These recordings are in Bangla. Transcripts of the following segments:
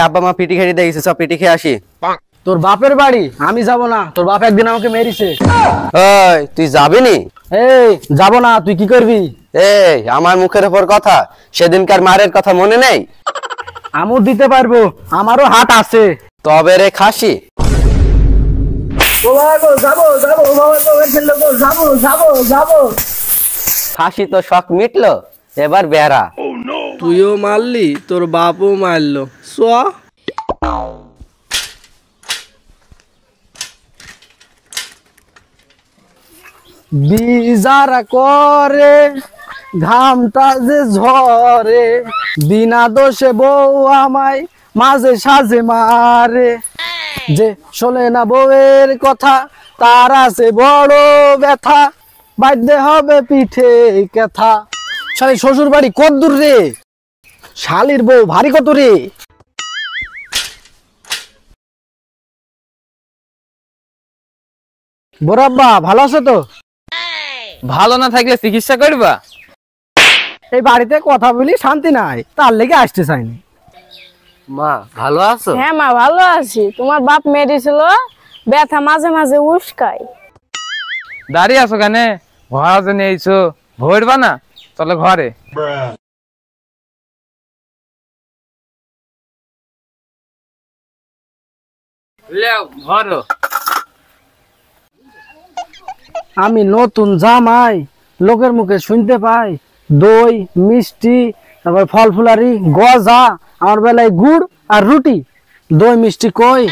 আব্বা মা পিটি খেয়ে দেখেছে, সব পিটি খেয়ে আসি। তোর বাপের বাড়ি আমি যাব না, তোর বাপ একদিন আমাকে মেরেছে। ওই তুই যাবি নি? এই যাব না, তুই কি করবি? আমার মুখের উপর কথা, সেদিনকার মারের কথা মনে নেই? আমও দিতে পারবো, আমারও হাত আছে। তবে রে খাসি, খাসি তো শখ মিটলো, এবার বেড়া। তুইও মারলি, তোর বাপও মারলো। বিজারা করে ঘামটা যে ঝরে, বিনা দোষে বউ আমায় মাঝে সাজে মারে। যে শোনে না বউয়ের কথা, তার আছে বড় ব্যথা, বাধ্য হবে পিঠে কেথা। শালি শ্বশুর বাড়ি কত দূর রে, শালির বউ ভারী কত রে। বরাব্বা ভালো আছো তো? ভালো না থাকলে চিকিৎসা করবা? এই বাড়িতে কথা বলি শান্তি নাই, তার লেগে আসতে চাইনি। মা ভালো আছো? হ্যাঁ মা ভালো আছি। তোমার বাপ মেরেছিল, ব্যথা মাঝে মাঝে উস্কাই। দাঁড়িয়ে আছো কেন? ঘর জন্য এইছো, ভরবা না? চলো ঘরে। ঘরো। আমি নতুন জামাই, লোকের মুখে শুনতে পাই দই মিষ্টি, তারপর ফল ফুলারি গজা, আমার বেলায় গুড় আর রুটি। দই মিষ্টি কই?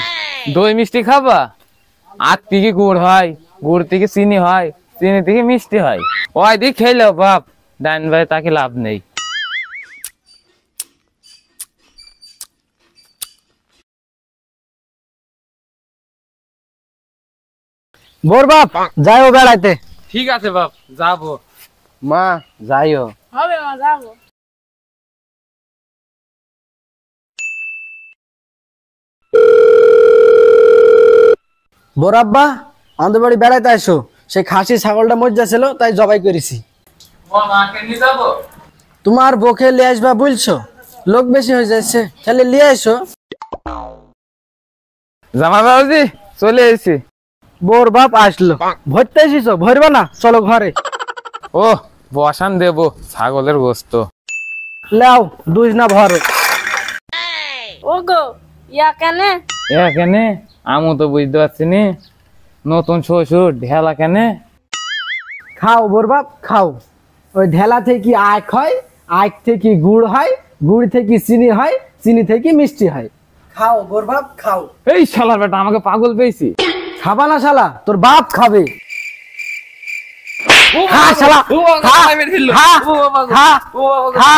দই মিষ্টি খাবা? আখ থেকে গুড় হয়, গুড় থেকে চিনি হয়, চিনি থেকে মিষ্টি হয়। ওই দিয়ে খেলো বাপ, ডাইন ভাই তাকে লাভ নেই। বোর বাপ যাইও বেড়াইতে। ঠিক আছে বাপ, যাবো। মা যাইও। হবে মা, যাবো। বোর আব্বা আমাদের বাড়ি বেড়াইতে আসো, সেই খাসি ছাগলটা মজ্জা ছিল তাই জবাই করেছি। তোমার বকে লিয়ে আসবা বলছো, লোক বেশি হয়ে যাচ্ছে, তাহলে লিয়ে আসো। জামা বাবুজি চলে এসেছি। বোর বাপ আসলো, ভরতে এসেছো? ভরবা না, চলো ঘরে। ও বসান দেবো ছাগলের গোস্ত। লাও দুই না ভরো। ও গো, ইয়া কেনে? কেনে আমু তো বুঝতে পারছি নি, নতুন শ্বশুর ঢেলা কেনে? খাও বোর বাপ খাও, ওই ঢেলা থেকে আখ হয়, আখ থেকে গুড় হয়, গুড় থেকে চিনি হয়, চিনি থেকে মিষ্টি হয়। খাও বোর বাপ খাও। এই শালার বেটা আমাকে পাগল পেয়েছি। খাবা না শালা, তোর বাপ খাবে। খা শালা, খা, খা, খা, খা,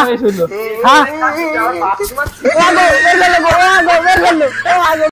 খা।